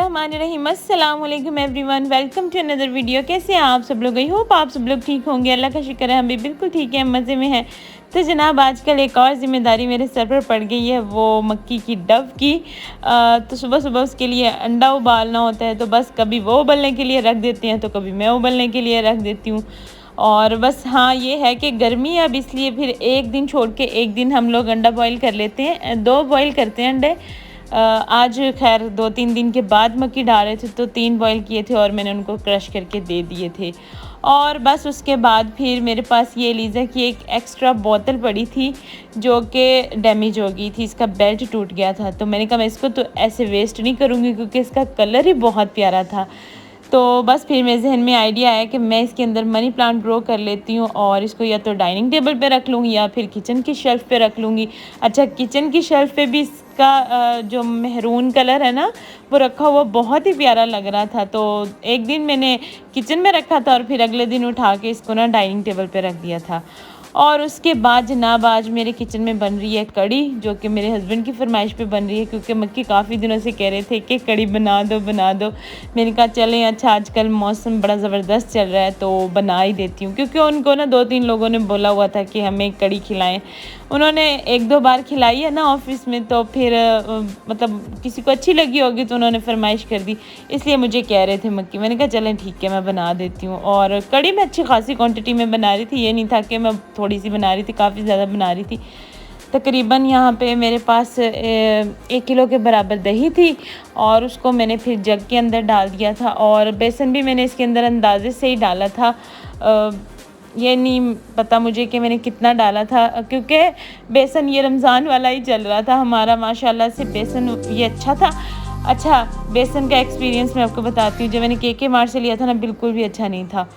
बिस्मिल्लाहिर्रहमानिर्रहीम। अस्सलाम वालेकुम everyone, welcome to another video. कैसे हैं आप सब लोग? आई होप आप सब लोग ठीक होंगे। अल्लाह का शुक्र है हम भी बिल्कुल ठीक है, मज़े में हैं। तो जनाब आजकल एक और ज़िम्मेदारी मेरे सर पर पड़ गई है, वो मक्की की डव की। तो सुबह सुबह उसके लिए अंडा उबालना होता है, तो बस कभी वो उबलने के लिए रख देते हैं तो कभी मैं उबलने के लिए रख देती हूँ। और बस हाँ, ये है कि गर्मी है, अब इसलिए फिर एक दिन छोड़ के एक दिन हम लोग अंडा बॉईल कर लेते हैं, 2 बॉईल करते हैं अंडे। आज खैर 2-3 दिन के बाद मक्की डाल रहे थे तो 3 बॉईल किए थे और मैंने उनको क्रश करके दे दिए थे। और बस उसके बाद फिर मेरे पास ये एलिज़ा की एक एक्स्ट्रा बोतल पड़ी थी जो कि डैमेज हो गई थी, इसका बेल्ट टूट गया था। तो मैंने कहा मैं इसको तो ऐसे वेस्ट नहीं करूँगी क्योंकि इसका कलर ही बहुत प्यारा था। तो बस फिर मेरे जहन में आइडिया आया कि मैं इसके अंदर मनी प्लांट ग्रो कर लेती हूँ और इसको या तो डाइनिंग टेबल पे रख लूँगी या फिर किचन की शेल्फ़ पे रख लूँगी। अच्छा, किचन की शेल्फ़ पे भी इसका जो मेहरून कलर है ना, वो रखा हुआ बहुत ही प्यारा लग रहा था। तो एक दिन मैंने किचन में रखा था और फिर अगले दिन उठा के इसको ना डाइनिंग टेबल पे रख दिया था। और उसके बाद जनाब आज मेरे किचन में बन रही है कड़ी, जो कि मेरे हस्बैंड की फरमाइश पे बन रही है क्योंकि मक्की काफ़ी दिनों से कह रहे थे कि कड़ी बना दो बना दो। मैंने कहा चलें, अच्छा आजकल मौसम बड़ा ज़बरदस्त चल रहा है तो बना ही देती हूँ, क्योंकि उनको ना 2-3 लोगों ने बोला हुआ था कि हमें कड़ी खिलाएं। उन्होंने 1-2 बार खिलाई है ना ऑफिस में, तो फिर मतलब किसी को अच्छी लगी होगी तो उन्होंने फरमाइश कर दी, इसलिए मुझे कह रहे थे मक्की। मैंने कहा चलें ठीक है, मैं बना देती हूँ। और कड़ी मैं अच्छी खासी क्वांटिटी में बना रही थी, ये नहीं था कि मैं थोड़ी सी बना रही थी, काफ़ी ज़्यादा बना रही थी। तकरीबन यहाँ पे मेरे पास 1 किलो के बराबर दही थी और उसको मैंने फिर जग के अंदर डाल दिया था। और बेसन भी मैंने इसके अंदर अंदाजे से ही डाला था, ये नहीं पता मुझे कि मैंने कितना डाला था, क्योंकि बेसन ये रमज़ान वाला ही चल रहा था हमारा, माशाल्लाह से बेसन ये अच्छा था। अच्छा, बेसन का एक्सपीरियंस मैं आपको बताती हूँ। जब मैंने के मार्ट से लिया था ना, बिल्कुल भी अच्छा नहीं था,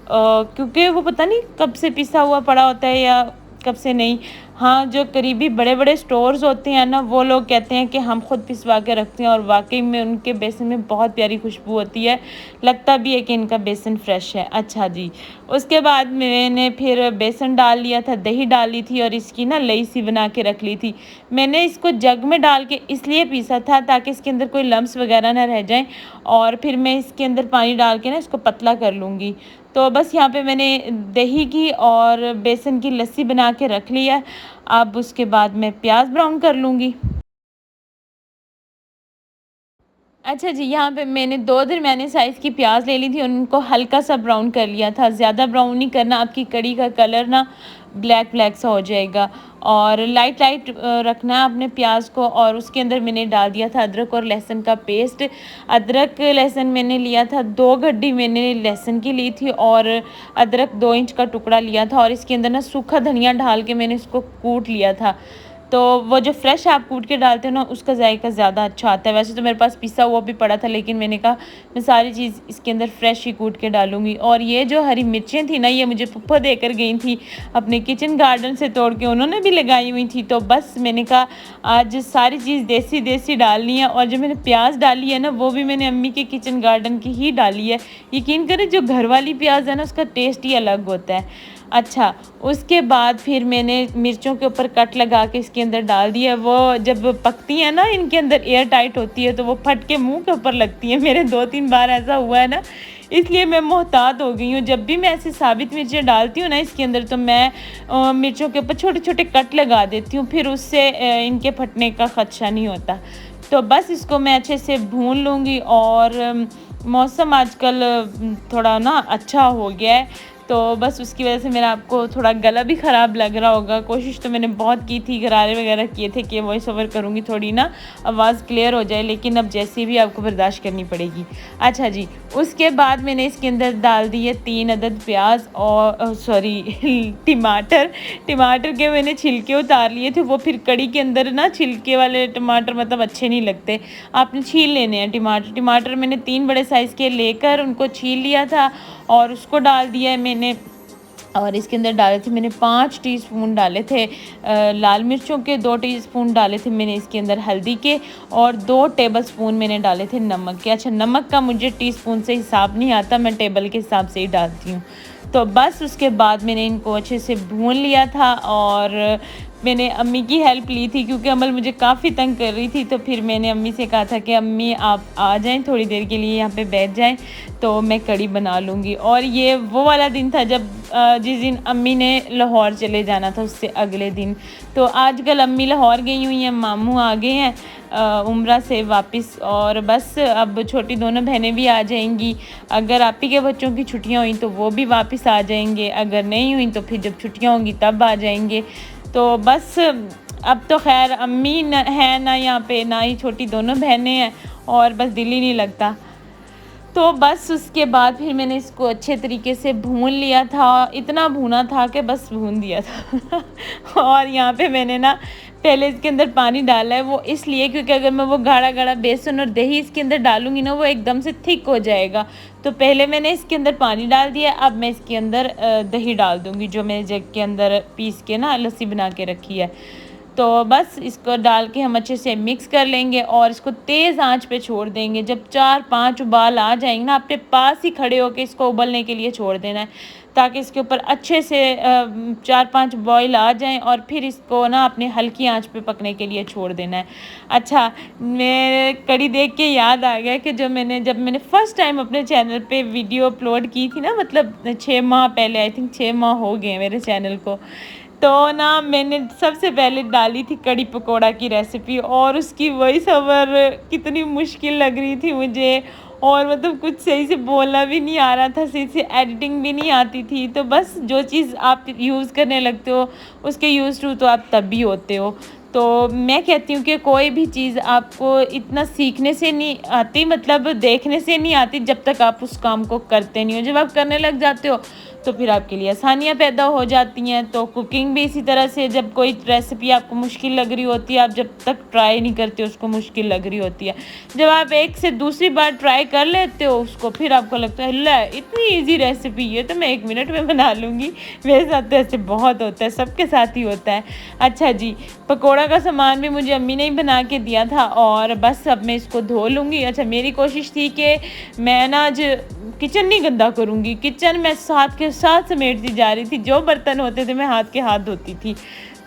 क्योंकि वो पता नहीं कब से पिसा हुआ पड़ा होता है या कब से नहीं। हाँ, जो करीबी बड़े बड़े स्टोर्स होते हैं ना, वो लोग कहते हैं कि हम खुद पिसवा के रखते हैं और वाकई में उनके बेसन में बहुत प्यारी खुशबू होती है, लगता भी है कि इनका बेसन फ्रेश है। अच्छा जी, उसके बाद मैंने फिर बेसन डाल लिया था, दही डाली थी और इसकी ना लई सी बना के रख ली थी। मैंने इसको जग में डाल के इसलिए पीसा था ताकि इसके अंदर कोई लम्स वगैरह ना रह जाएं, और फिर मैं इसके अंदर पानी डाल के ना इसको पतला कर लूँगी। तो बस यहाँ पे मैंने दही की और बेसन की लस्सी बना के रख लिया। अब उसके बाद मैं प्याज ब्राउन कर लूँगी। अच्छा जी, यहाँ पे मैंने 2 दरमियाने साइज़ की प्याज ले ली थी, उनको हल्का सा ब्राउन कर लिया था। ज़्यादा ब्राउन नहीं करना, आपकी कड़ी का कलर ना ब्लैक ब्लैक सा हो जाएगा। और लाइट लाइट रखना है आपने प्याज को। और उसके अंदर मैंने डाल दिया था अदरक और लहसुन का पेस्ट। अदरक लहसुन मैंने लिया था, 2 गड्डी मैंने लहसुन की ली थी और अदरक 2 इंच का टुकड़ा लिया था। और इसके अंदर ना सूखा धनिया डाल के मैंने इसको कूट लिया था। तो वो जो फ्रेश आप कूट के डालते हो ना, उसका जायका ज़्यादा अच्छा आता है। वैसे तो मेरे पास पिसा हुआ भी पड़ा था, लेकिन मैंने कहा मैं सारी चीज़ इसके अंदर फ्रेश ही कूट के डालूंगी। और ये जो हरी मिर्चें थी ना, ये मुझे पप्पा देकर गई थी अपने किचन गार्डन से तोड़ के, उन्होंने भी लगाई हुई थी। तो बस मैंने कहा आज सारी चीज़ देसी देसी डालनी है। और जो मैंने प्याज डाली है ना, वो भी मैंने अम्मी के किचन गार्डन की ही डाली है। यकीन करें, जो घर वाली प्याज है ना, उसका टेस्ट ही अलग होता है। अच्छा, उसके बाद फिर मैंने मिर्चों के ऊपर कट लगा के इसके अंदर डाल दिया। वो जब पकती है ना, इनके अंदर एयर टाइट होती है तो वो फट के मुंह के ऊपर लगती है। मेरे 2-3 बार ऐसा हुआ है ना, इसलिए मैं मोहतात हो गई हूँ। जब भी मैं ऐसी साबित मिर्चें डालती हूँ ना इसके अंदर, तो मैं मिर्चों के ऊपर छोटे छोटे कट लगा देती हूँ, फिर उससे इनके फटने का खदशा नहीं होता। तो बस इसको मैं अच्छे से भून लूँगी। और मौसम आजकल थोड़ा ना अच्छा हो गया है, तो बस उसकी वजह से मेरा आपको थोड़ा गला भी ख़राब लग रहा होगा। कोशिश तो मैंने बहुत की थी, गरारे वगैरह किए थे कि वॉइस ओवर करूँगी, थोड़ी ना आवाज़ क्लियर हो जाए, लेकिन अब जैसी भी आपको बर्दाश्त करनी पड़ेगी। अच्छा जी, उसके बाद मैंने इसके अंदर डाल दिए 3 अदद प्याज और सॉरी टमाटर के मैंने छिलके उतार लिए थे। वो फिर कड़ी के अंदर ना छिलके वाले टमाटर मतलब अच्छे नहीं लगते, आपने छील लेने हैं टमाटर मैंने 3 बड़े साइज़ के लेकर उनको छील लिया था और उसको डाल दिया है मैंने। और इसके अंदर डाले थे मैंने 5 टीस्पून डाले थे लाल मिर्चों के, 2 टीस्पून डाले थे मैंने इसके अंदर हल्दी के, और 2 टेबलस्पून मैंने डाले थे नमक के। अच्छा, नमक का मुझे टीस्पून से हिसाब नहीं आता, मैं टेबल के हिसाब से ही डालती हूँ। तो बस उसके बाद मैंने इनको अच्छे से भून लिया था और मैंने अम्मी की हेल्प ली थी क्योंकि अमल मुझे काफ़ी तंग कर रही थी। तो फिर मैंने अम्मी से कहा था कि अम्मी आप आ जाएं, थोड़ी देर के लिए यहाँ पे बैठ जाएं तो मैं कड़ी बना लूँगी। और ये वो वाला दिन था जब जिस दिन अम्मी ने लाहौर चले जाना था उससे अगले दिन। तो आजकल अम्मी लाहौर गई हुई हैं, मामू आ गए हैं उम्रा से वापस, और बस अब छोटी दोनों बहनें भी आ जाएंगी। अगर आप ही के बच्चों की छुट्टियां हुई तो वो भी वापस आ जाएंगे, अगर नहीं हुई तो फिर जब छुट्टियां होंगी तब आ जाएंगे। तो बस अब तो खैर अम्मी न है ना यहाँ पे, ना ही छोटी दोनों बहनें हैं, और बस दिल ही नहीं लगता। तो बस उसके बाद फिर मैंने इसको अच्छे तरीके से भून लिया था, इतना भूना था कि बस भून दिया था और यहाँ पे मैंने ना पहले इसके अंदर पानी डाला है, वो इसलिए क्योंकि अगर मैं वो गाढ़ा गाढ़ा बेसन और दही इसके अंदर डालूंगी ना वो एकदम से थिक हो जाएगा। तो पहले मैंने इसके अंदर पानी डाल दिया, अब मैं इसके अंदर दही डाल दूँगी जो मैंने जग के अंदर पीस के ना लस्सी बना के रखी है। तो बस इसको डाल के हम अच्छे से मिक्स कर लेंगे और इसको तेज़ आंच पे छोड़ देंगे। जब 4-5 उबाल आ जाएंगे ना, अपने पास ही खड़े होकर इसको उबलने के लिए छोड़ देना है ताकि इसके ऊपर अच्छे से 4-5 बॉयल आ जाएं, और फिर इसको ना अपने हल्की आंच पे पकने के लिए छोड़ देना है। अच्छा, मैं कड़ी देख के याद आ गया कि जब मैंने फ़र्स्ट टाइम अपने चैनल पे वीडियो अपलोड की थी ना, मतलब 6 माह पहले, आई थिंक 6 माह हो गए मेरे चैनल को, तो ना मैंने सबसे पहले डाली थी कड़ी पकोड़ा की रेसिपी, और उसकी वॉइस ओवर कितनी मुश्किल लग रही थी मुझे, और मतलब कुछ सही से बोलना भी नहीं आ रहा था, सही से एडिटिंग भी नहीं आती थी। तो बस जो चीज़ आप यूज़ करने लगते हो उसके यूज़ टू तो आप तब भी होते हो। तो मैं कहती हूँ कि कोई भी चीज़ आपको इतना सीखने से नहीं आती, मतलब देखने से नहीं आती जब तक आप उस काम को करते नहीं हो। जब आप करने लग जाते हो तो फिर आपके लिए आसानियाँ पैदा हो जाती हैं। तो कुकिंग भी इसी तरह से, जब कोई रेसिपी आपको मुश्किल लग रही होती है, आप जब तक ट्राई नहीं करते उसको मुश्किल लग रही होती है। जब आप एक से दूसरी बार ट्राई कर लेते हो उसको, फिर आपको लगता है ले इतनी इजी रेसिपी है तो मैं 1 मिनट में बना लूँगी। मेरे साथ तो ऐसे बहुत होता है, सबके साथ ही होता है। अच्छा जी, पकौड़ा का सामान भी मुझे अम्मी ने ही बना के दिया था, और बस अब मैं इसको धो लूँगी। अच्छा, मेरी कोशिश थी कि मैं ना आज किचन नहीं गंदा करूँगी, किचन मैं साथ के साथ समेटती जा रही थी, जो बर्तन होते थे मैं हाथ के हाथ धोती थी।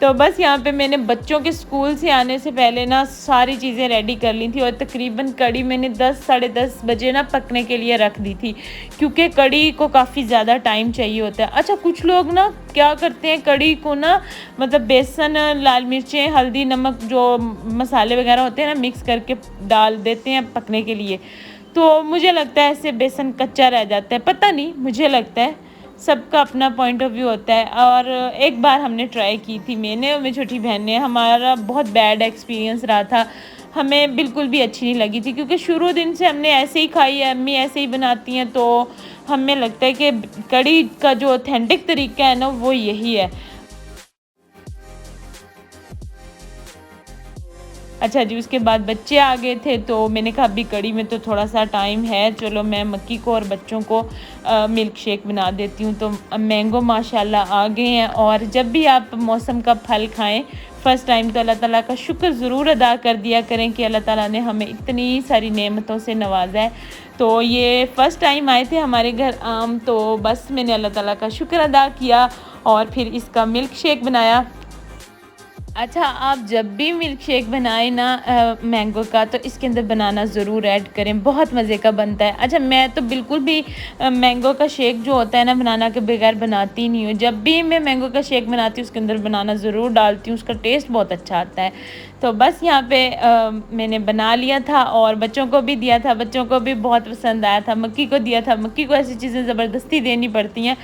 तो बस यहाँ पे मैंने बच्चों के स्कूल से आने से पहले ना सारी चीज़ें रेडी कर ली थी, और तकरीबन कड़ी मैंने 10 साढ़े 10 बजे ना पकने के लिए रख दी थी, क्योंकि कड़ी को काफ़ी ज़्यादा टाइम चाहिए होता है। अच्छा, कुछ लोग ना क्या करते हैं, कड़ी को ना मतलब बेसन, लाल मिर्चें, हल्दी, नमक, जो मसाले वगैरह होते हैं ना, मिक्स करके डाल देते हैं पकने के लिए। तो मुझे लगता है ऐसे बेसन कच्चा रह जाता है, पता नहीं, मुझे लगता है सबका अपना पॉइंट ऑफ व्यू होता है। और एक बार हमने ट्राई की थी, मैंने और मेरी छोटी बहन ने, हमारा बहुत बैड एक्सपीरियंस रहा था, हमें बिल्कुल भी अच्छी नहीं लगी थी, क्योंकि शुरू दिन से हमने ऐसे ही खाई है, अम्मी ऐसे ही बनाती हैं, तो हमें लगता है कि कड़ी का जो ऑथेंटिक तरीका है ना वो यही है। अच्छा जी, उसके बाद बच्चे आ गए थे, तो मैंने कहा अभी कड़ी में तो थोड़ा सा टाइम है, चलो मैं मक्की को और बच्चों को मिल्क शेक बना देती हूँ। तो मैंगो माशाल्लाह आ गए हैं, और जब भी आप मौसम का फल खाएं फ़र्स्ट टाइम तो अल्लाह ताला का शुक्र ज़रूर अदा कर दिया करें कि अल्लाह ताला ने हमें इतनी सारी नेमतों से नवाजा है। तो ये फ़र्स्ट टाइम आए थे हमारे घर आम, तो बस मैंने अल्लाह ताला का शुक्र अदा किया और फिर इसका मिल्क शेक बनाया। अच्छा, आप जब भी मिल्क शेक बनाएं ना मैंगो का, तो इसके अंदर बनाना ज़रूर ऐड करें, बहुत मज़े का बनता है। अच्छा, मैं तो बिल्कुल भी मैंगो का शेक जो होता है ना बनाना के बगैर बनाती नहीं हूँ। जब भी मैं मैंगो का शेक बनाती हूँ उसके अंदर बनाना ज़रूर डालती हूँ, उसका टेस्ट बहुत अच्छा आता है। तो बस यहाँ पे मैंने बना लिया था और बच्चों को भी दिया था, बच्चों को भी बहुत पसंद आया था। मक्की को दिया था, मक्की को ऐसी चीज़ें ज़बरदस्ती देनी पड़ती हैं,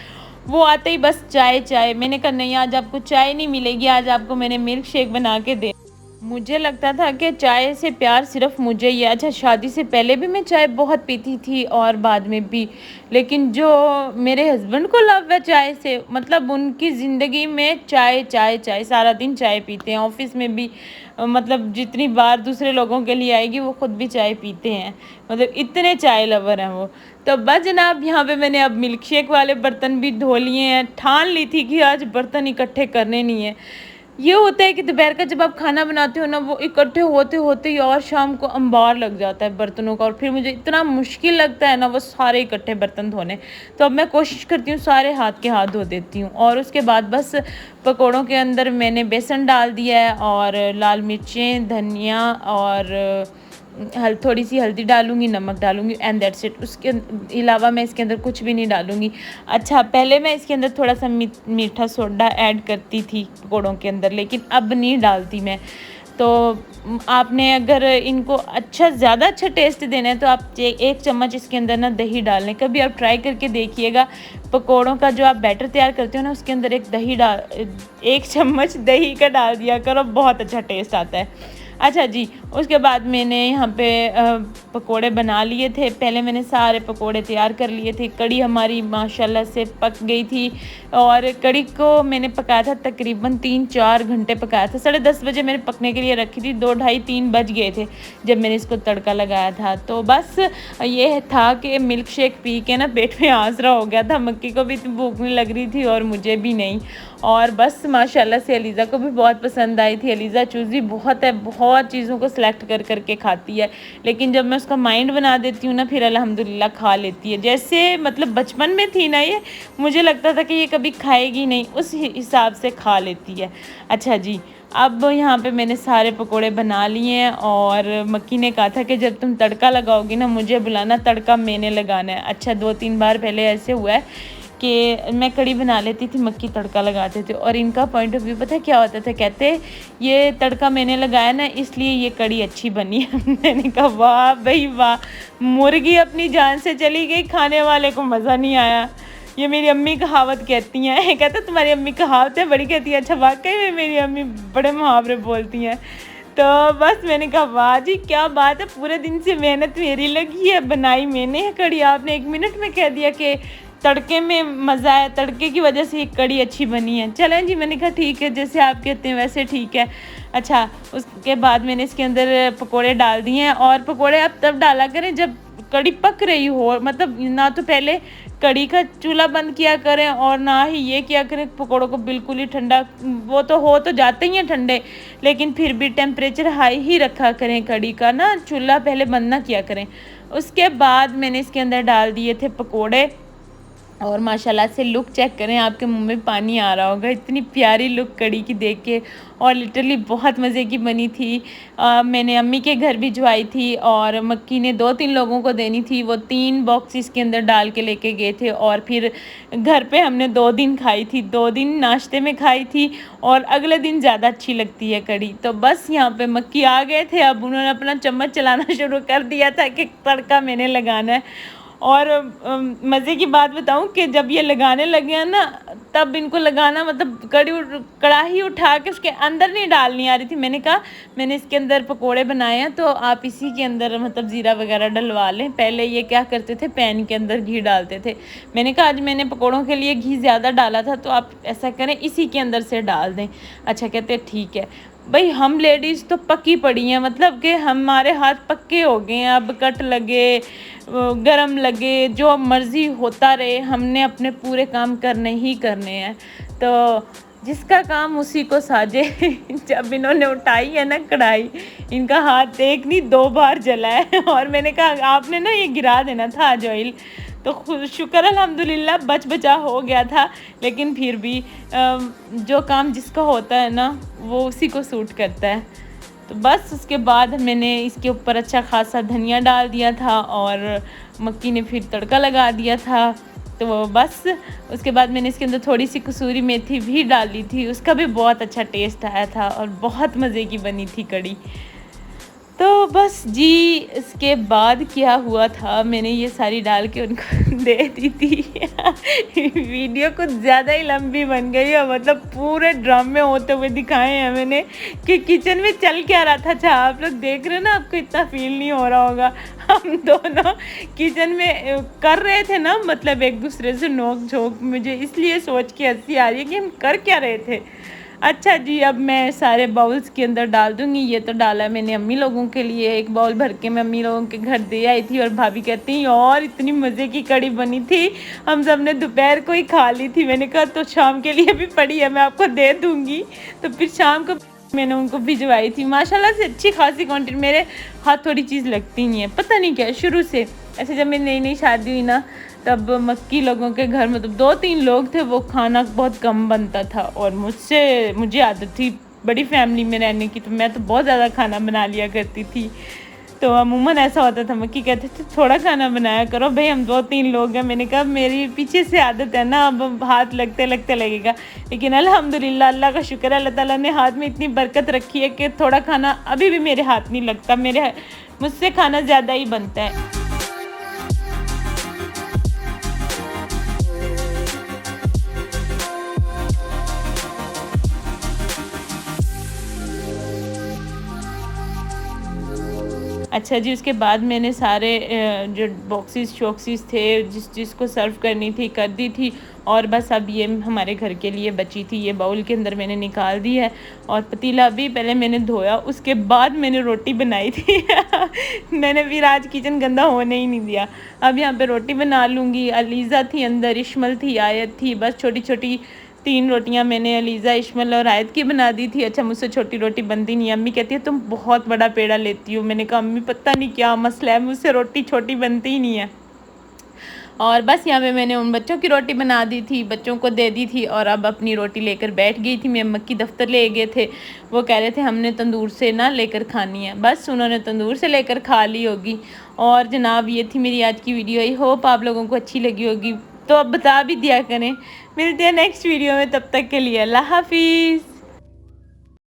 वो आते ही बस चाय चाय। मैंने कहा नहीं, आज आपको चाय नहीं मिलेगी, आज आपको मैंने मिल्क शेक बना के दे। मुझे लगता था कि चाय से प्यार सिर्फ मुझे ही है। अच्छा, शादी से पहले भी मैं चाय बहुत पीती थी और बाद में भी, लेकिन जो मेरे हस्बैंड को लव है चाय से, मतलब उनकी ज़िंदगी में चाय चाय चाय, सारा दिन चाय पीते हैं। ऑफिस में भी मतलब जितनी बार दूसरे लोगों के लिए आएगी वो ख़ुद भी चाय पीते हैं, मतलब इतने चाय लवर हैं वो। तो बस जनाब, यहाँ पे मैंने अब मिल्क शेक वाले बर्तन भी धो लिए हैं, ठान ली थी कि आज बर्तन इकट्ठे करने नहीं है। ये होता है कि दोपहर का जब आप खाना बनाते हो ना, वो इकट्ठे होते होते ही और शाम को अंबार लग जाता है बर्तनों का, और फिर मुझे इतना मुश्किल लगता है ना वो सारे इकट्ठे बर्तन धोने। तो अब मैं कोशिश करती हूँ सारे हाथ के हाथ धो देती हूँ, और उसके बाद बस पकौड़ों के अंदर मैंने बेसन डाल दिया है और लाल मिर्चें, धनिया और थोड़ी सी हल्दी डालूँगी, नमक डालूँगी एंड दैट्स इट। उसके अलावा मैं इसके अंदर कुछ भी नहीं डालूँगी। अच्छा, पहले मैं इसके अंदर थोड़ा सा मीठा सोडा ऐड करती थी पकौड़ों के अंदर, लेकिन अब नहीं डालती मैं। तो आपने अगर इनको ज़्यादा अच्छा टेस्ट देना है तो आप 1 चम्मच इसके अंदर ना दही डाल लें। कभी आप ट्राई करके देखिएगा, पकौड़ों का जो आप बैटर तैयार करते हो ना, उसके अंदर 1 चम्मच दही का डाल दिया करो, बहुत अच्छा टेस्ट आता है। अच्छा जी, उसके बाद मैंने यहाँ पे पकोड़े बना लिए थे। पहले मैंने सारे पकोड़े तैयार कर लिए थे। कढ़ी हमारी माशाल्लाह से पक गई थी, और कढ़ी को मैंने पकाया था तकरीबन 3-4 घंटे पकाया था। 10:30 बजे मैंने पकने के लिए रखी थी, 2 ढाई 3 बज गए थे जब मैंने इसको तड़का लगाया था। तो बस ये था कि मिल्क शेक पी के ना पेट में आसरा हो गया था। मक्की को भी भूख नहीं लग रही थी और मुझे भी नहीं, और बस माशाल्लाह से अलीज़ा को भी बहुत पसंद आई थी। अलीज़ा चूज़ी बहुत है, बहुत चीज़ों को सिलेक्ट कर करके खाती है, लेकिन जब मैं उसका माइंड बना देती हूँ ना, फिर अल्हम्दुलिल्लाह खा लेती है। जैसे मतलब बचपन में थी ना, ये मुझे लगता था कि ये कभी खाएगी नहीं, उस हिसाब से खा लेती है। अच्छा जी, अब यहाँ पे मैंने सारे पकोड़े बना लिए हैं, और मक्की ने कहा था कि जब तुम तड़का लगाओगी ना मुझे बुलाना, तड़का मैंने लगाना है। अच्छा, 2-3 बार पहले ऐसे हुआ है कि मैं कढ़ी बना लेती थी, मक्की तड़का लगाते थे, और इनका पॉइंट ऑफ व्यू पता है क्या होता था, कहते ये तड़का मैंने लगाया ना इसलिए ये कढ़ी अच्छी बनी है। मैंने कहा वाह भाई वाह, मुर्गी अपनी जान से चली गई, खाने वाले को मज़ा नहीं आया। ये मेरी अम्मी कहावत कहती हैं। कहता तुम्हारी अम्मी कहावत है बड़ी कहती है। अच्छा, वाकई में मेरी अम्मी बड़े मुहावरे बोलती हैं। तो बस मैंने कहा वाह जी क्या बात है, पूरे दिन से मेहनत मेरी लगी है, बनाई मैंने है कढ़ी, आपने 1 मिनट में कह दिया कि तड़के में मज़ा है, तड़के की वजह से कढ़ी अच्छी बनी है। चलें जी, मैंने कहा ठीक है, जैसे आप कहते हैं वैसे ठीक है। अच्छा, उसके बाद मैंने इसके अंदर पकोड़े डाल दिए हैं, और पकोड़े आप तब डाला करें जब कढ़ी पक रही हो, मतलब ना तो पहले कढ़ी का चूल्हा बंद किया करें और ना ही ये किया करें पकोड़ों को बिल्कुल ही ठंडा। वो तो हो तो जाते ही हैं ठंडे, लेकिन फिर भी टेम्परेचर हाई ही रखा करें कढ़ी का ना, चूल्हा पहले बंद ना किया करें। उसके बाद मैंने इसके अंदर डाल दिए थे पकोड़े, और माशाल्लाह से लुक चेक करें, आपके मुंह में पानी आ रहा होगा, इतनी प्यारी लुक कढ़ी की देख के, और लिटरली बहुत मज़े की बनी थी। मैंने अम्मी के घर भिजवाई थी, और मक्की ने 2-3 लोगों को देनी थी। वो 3 बॉक्स इसके अंदर डाल के लेके गए थे, और फिर घर पे हमने 2 दिन खाई थी। 2 दिन नाश्ते में खाई थी, और अगले दिन ज़्यादा अच्छी लगती है कढ़ी। तो बस यहाँ पे मक्की आ गए थे, अब उन्होंने अपना चम्मच चलाना शुरू कर दिया था कि तड़का मैंने लगाना है। और मज़े की बात बताऊं कि जब ये लगाने लगे हैं ना, तब इनको लगाना मतलब कढ़ाई उठा के उसके अंदर नहीं डालनी आ रही थी। मैंने कहा मैंने इसके अंदर पकोड़े बनाए हैं तो आप इसी के अंदर मतलब ज़ीरा वगैरह डलवा लें। पहले ये क्या करते थे, पैन के अंदर घी डालते थे। मैंने कहा आज मैंने पकोड़ों के लिए घी ज़्यादा डाला था, तो आप ऐसा करें इसी के अंदर से डाल दें। अच्छा, कहते ठीक है भाई, हम लेडीज़ तो पक्की पड़ी हैं, मतलब कि हमारे हाथ पक्के हो गए हैं। अब कट लगे, गरम लगे, जो मर्ज़ी होता रहे, हमने अपने पूरे काम करने ही करने हैं। तो जिसका काम उसी को साजे। जब इन्होंने उठाई है ना कढ़ाई, इनका हाथ एक नहीं 2 बार जला है। और मैंने कहा आपने ना ये गिरा देना था आज ऑयल, तो शुक्र अल्हम्दुलिल्लाह बच बचा हो गया था। लेकिन फिर भी जो काम जिसका होता है ना, वो उसी को सूट करता है। तो बस उसके बाद मैंने इसके ऊपर अच्छा खासा धनिया डाल दिया था, और मक्की ने फिर तड़का लगा दिया था। तो बस उसके बाद मैंने इसके अंदर थोड़ी सी कसूरी मेथी भी डाली थी, उसका भी बहुत अच्छा टेस्ट आया था, और बहुत मज़े की बनी थी कढ़ी। तो बस जी, इसके बाद क्या हुआ था, मैंने ये सारी डाल के उनको दे दी थी। वीडियो कुछ ज़्यादा ही लंबी बन गई है, मतलब पूरे ड्रामे होते हुए दिखाए हैं मैंने कि किचन में चल क्या रहा था। अच्छा, आप लोग देख रहे हैं ना, आपको इतना फील नहीं हो रहा होगा। हम दोनों किचन में कर रहे थे ना, मतलब एक दूसरे से नोक झोंक। मुझे इसलिए सोच के हंसी आ रही है कि हम कर क्या रहे थे। अच्छा जी, अब मैं सारे बाउल्स के अंदर डाल दूँगी। ये तो डाला है मैंने अम्मी लोगों के लिए, एक बाउल भर के मैं अम्मी लोगों के घर दे आई थी और भाभी कहती हैं और इतनी मज़े की कढ़ी बनी थी, हम सब ने दोपहर को ही खा ली थी। मैंने कहा तो शाम के लिए भी पड़ी है, मैं आपको दे दूँगी। तो फिर शाम को मैंने उनको भिजवाई थी। माशाल्लाह से अच्छी खासी क्वांटिटी, मेरे हाथ थोड़ी चीज़ लगती नहीं है, पता नहीं क्या शुरू से। ऐसे जब मेरी नई-नई शादी हुई ना, तब मक्की लोगों के घर मतलब 2-3 लोग थे, वो खाना बहुत कम बनता था और मुझे आदत थी बड़ी फैमिली में रहने की, तो मैं तो बहुत ज़्यादा खाना बना लिया करती थी। तो अमूमन ऐसा होता था, मक्की कहते थे थोड़ा खाना बनाया करो भाई, हम 2-3 लोग हैं। मैंने कहा मेरी पीछे से आदत है ना, अब हाथ लगते लगते लगेगा। लेकिन अल्हम्दुलिल्लाह, अल्लाह का शुक्र है, अल्लाह ताला ने हाथ में इतनी बरकत रखी है कि थोड़ा खाना अभी भी मेरे हाथ नहीं लगता, मुझसे खाना ज़्यादा ही बनता है। अच्छा जी, उसके बाद मैंने सारे जो बॉक्सेस शॉक्सेस थे जिसको सर्व करनी थी कर दी थी, और बस अब ये हमारे घर के लिए बची थी, ये बाउल के अंदर मैंने निकाल दी है। और पतीला भी पहले मैंने धोया, उसके बाद मैंने रोटी बनाई थी मैंने फिर आज किचन गंदा होने ही नहीं दिया। अब यहाँ पे रोटी बना लूँगी। अलीज़ा थी अंदर, इश्मल थी, आयत थी, बस छोटी छोटी 3 रोटियां मैंने अलीज़ा, इश्मल और आयत की बना दी थी। अच्छा, मुझसे छोटी रोटी बनती नहीं है। अम्मी कहती है तुम बहुत बड़ा पेड़ा लेती हो। मैंने कहा अम्मी पता नहीं क्या मसला है, मुझसे रोटी छोटी बनती ही नहीं है। और बस यहाँ पे मैंने उन बच्चों की रोटी बना दी थी, बच्चों को दे दी थी, और अब अपनी रोटी लेकर बैठ गई थी। मैं मक्की दफ्तर ले गए थे, वो कह रहे थे हमने तंदूर से ना लेकर खानी है, बस उन्होंने तंदूर से लेकर खा ली होगी। और जनाब, ये थी मेरी आज की वीडियो। आई होप आप लोगों को अच्छी लगी होगी, तो अब बता भी दिया करें। मिलते हैं नेक्स्ट वीडियो में, तब तक के लिए अल्लाह हाफिज़।